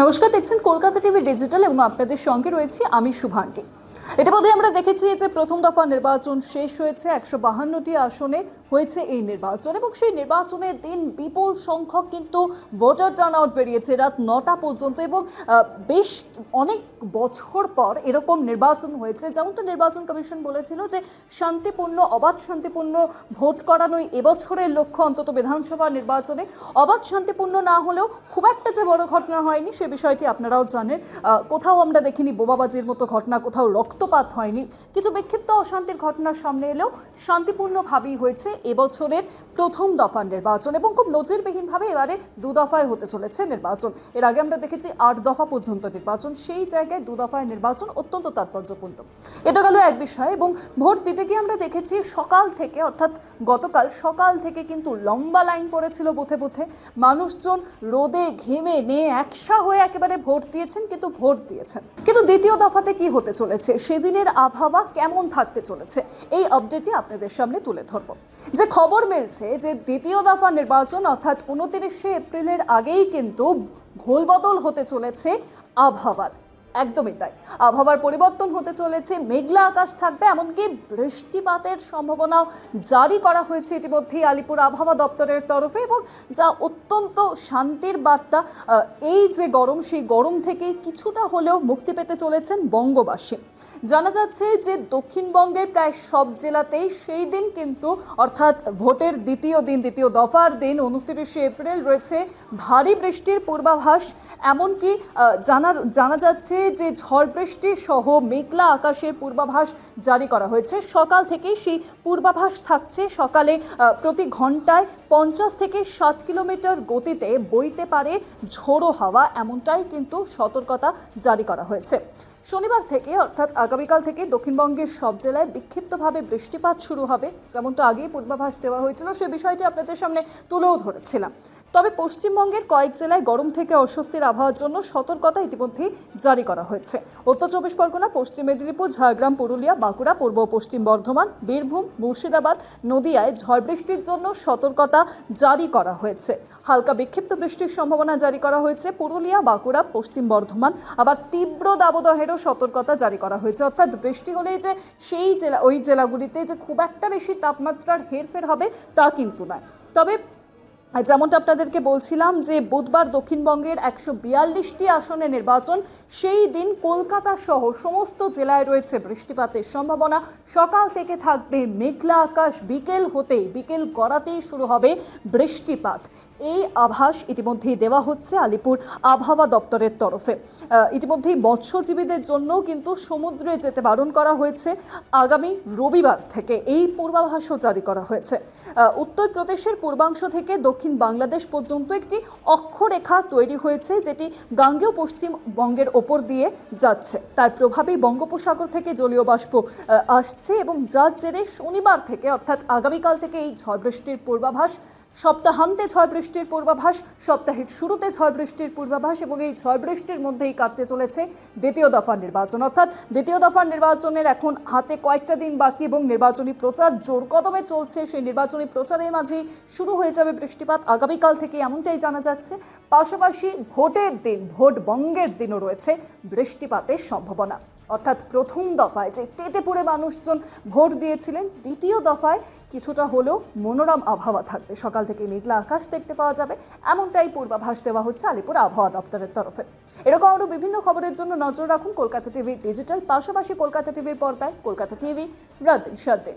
নমস্কার, দেখছেন Kolkata TV digital এবং আপনাদের সঙ্গে রয়েছি আমি শুভাঙ্গী। ইতিমধ্যে আমরা দেখেছি যে প্রথম দফা নির্বাচন শেষ হয়েছে, 152টি আসনে হয়েছে এই নির্বাচন এবং সেই নির্বাচনের দিন বিপুল সংখ্যক কিন্তু ভোটার টার্ন আউট বেরিয়েছে রাত 9টা পর্যন্ত এবং বেশ অনেক বছর পর এরকম নির্বাচন হয়েছে। যেমনটা নির্বাচন কমিশন বলেছিল যে শান্তিপূর্ণ অবাধ শান্তিপূর্ণ ভোট করানোই এবছরের লক্ষ্য, অন্তত বিধানসভা নির্বাচনে। অবাধ শান্তিপূর্ণ না হলেও খুব একটা যে বড় ঘটনা হয়নি সে বিষয়টি আপনারাও জানেন। কোথাও আমরা দেখিনি বোমাবাজির মতো ঘটনা, কোথাও রক্তপাত হয়নি। কিছু বিক্ষিপ্ত অশান্তির ঘটনার সামনে এলেও শান্তিপূর্ণভাবেই হয়েছে এবছরের প্রথম দফার নির্বাচন এবং খুব নজিরবিহীনভাবে এবারে দু দফায় হতে চলেছে নির্বাচন। এর আগে আমরা দেখেছি 8 দফা পর্যন্ত নির্বাচন, সেই জায়গায় দু দফায় নির্বাচন অত্যন্ত তাৎপর্যপূর্ণ। এটা গেল এক বিষয়। এবং ভোট দিতে গিয়ে আমরা দেখেছি সকাল থেকে, অর্থাৎ গতকাল সকাল থেকে কিন্তু লম্বা লাইন পড়েছিল বুথে বুথে। মানুষজন রোদে ঘেমে নিয়ে একসা হয়ে একেবারে ভোট দিয়েছেন, কিন্তু ভোট দিয়েছেন। কিন্তু দ্বিতীয় দফাতে কি হতে চলেছে, সেদিনের আবহাওয়া কেমন থাকতে চলেছে, এই আপডেটই আপনাদের সামনে তুলে ধরব। যে খবর মিলছে যে দ্বিতীয় দফা নির্বাচন অর্থাৎ 29শে এপ্রিলের আগেই কিন্তু ঘোলবদল হতে চলেছে আবহাওয়ার। একদমই তাই, আবহাওয়ার পরিবর্তন হতে চলেছে, মেঘলা আকাশ থাকবে, এমনকি বৃষ্টিপাতের সম্ভাবনাও জারি করা হয়েছে ইতিমধ্যেই আলিপুর আবহাওয়া দপ্তরের তরফে, এবং যা অত্যন্ত শান্তির বার্তা। এই যে গরম, সেই গরম থেকে কিছুটা হলেও মুক্তি পেতে চলেছেন বঙ্গবাসী। জানা যাচ্ছে যে দক্ষিণবঙ্গের প্রায় সব জেলাতেই সেই দিন কিন্তু, অর্থাৎ ভোটের দ্বিতীয় দিন, দ্বিতীয় দফার দিন 29শে এপ্রিল রয়েছে ভারী বৃষ্টির পূর্বাভাস। এমনকি জানা যাচ্ছে যে ঝড় বৃষ্টি সহ মেঘলা আকাশের পূর্বাভাস জারি করা হয়েছে। সকাল থেকেই সেই পূর্বাভাস থাকছে। সকালে প্রতি ঘন্টায় 50 থেকে 60 কিলোমিটার গতিতে বইতে পারে ঝোড়ো হাওয়া, এমনটাই কিন্তু সতর্কতা জারি করা হয়েছে। শনিবার থেকে, অর্থাৎ আগামীকাল থেকে দক্ষিণবঙ্গের সব জেলায় বিক্ষিপ্তভাবে বৃষ্টিপাত শুরু হবে, যেমনটা আগেই পূর্বাভাস দেওয়া হয়েছিল। সে বিষয়টি আপনাদের সামনে তুলেও ধরেছিলাম। তবে পশ্চিমবঙ্গের কয়েক জেলায় গরম থেকে অস্বস্তির আবহাওয়ার জন্য সতর্কতা ইতিমধ্যেই জারি করা হয়েছে। উত্তর চব্বিশ পরগনা, পশ্চিম মেদিনীপুর, ঝাড়গ্রাম, পুরুলিয়া, বাঁকুড়া, পূর্ব পশ্চিম বর্ধমান, বীরভূম, মুর্শিদাবাদ, নদিয়ায় ঝড় বৃষ্টির জন্য সতর্কতা জারি করা হয়েছে। হালকা বিক্ষিপ্ত বৃষ্টির সম্ভাবনা জারি করা হয়েছে পুরুলিয়া, বাঁকুড়া, পশ্চিম বর্ধমান। আবার তীব্র দাবদাহেরও সতর্কতা জারি করা হয়েছে, অর্থাৎ বৃষ্টি হলেই যে সেই ওই জেলাগুলিতে যে খুব একটা বেশি তাপমাত্রার হেরফের হবে তা কিন্তু নয়। তবে যেমনটা আপনাদেরকে বলছিলাম যে বুধবার দক্ষিণবঙ্গের 142টি আসনে নির্বাচন, সেই দিন কলকাতা সহ সমস্ত জেলায় রয়েছে বৃষ্টিপাতের সম্ভাবনা। সকাল থেকে থাকবে মেঘলা আকাশ, বিকেল গড়াতেই শুরু হবে বৃষ্টিপাত। এই আভাস ইতিমধ্যেই দেওয়া হচ্ছে আলিপুর আবহাওয়া দপ্তরের তরফে। ইতিমধ্যেই মৎস্যজীবীদের জন্য কিন্তু সমুদ্রে যেতে বারণ করা হয়েছে আগামী রবিবার থেকে, এই পূর্বাভাসও জারি করা হয়েছে। উত্তরপ্রদেশের পূর্বাংশ থেকে দক্ষিণ বাংলাদেশ পর্যন্ত একটি অক্ষরেখা তৈরি হয়েছে, যেটি গাঙ্গেয় পশ্চিমবঙ্গের ওপর দিয়ে যাচ্ছে। তার প্রভাবেই বঙ্গোপসাগর থেকে জলীয় বাষ্প আসছে এবং যার জেরে শনিবার থেকে, অর্থাৎ আগামীকাল থেকে এই ঝড় বৃষ্টির পূর্বাভাস, সপ্তাহান্তে ঝড় বৃষ্টির পূর্বাভাস, সপ্তাহের শুরুতে ঝড় বৃষ্টির পূর্বাভাস, এবং এই ঝড় বৃষ্টির মধ্যেই কাটতে চলেছে দ্বিতীয় দফার নির্বাচন। অর্থাৎ দ্বিতীয় দফার নির্বাচনের এখন হাতে কয়েকটা দিন বাকি এবং নির্বাচনী প্রচার জোর কদমে চলছে। সেই নির্বাচনী প্রচারের মাঝেই শুরু হয়ে যাবে বৃষ্টিপাত আগামীকাল থেকে, এমনটাই জানা যাচ্ছে। পাশাপাশি ভোটের দিন, ভোট বঙ্গের দিনও রয়েছে বৃষ্টিপাতের সম্ভাবনা। অর্থাৎ প্রথম দফায় যে তেতে পড়ে মানুষজন ভোট দিয়েছিলেন, দ্বিতীয় দফায় কিছুটা হলেও মনোরম আবহাওয়া থাকবে, সকাল থেকে মেঘলা আকাশ দেখতে পাওয়া যাবে, এমনটাই পূর্বাভাস দেওয়া হচ্ছে আলিপুর আবহাওয়া দপ্তরের তরফে। এরকম আরও বিভিন্ন খবরের জন্য নজর রাখুন কলকাতা টিভি ডিজিটাল, পাশাপাশি কলকাতা টিভির পর্দায় কলকাতা টিভি রাত দিন।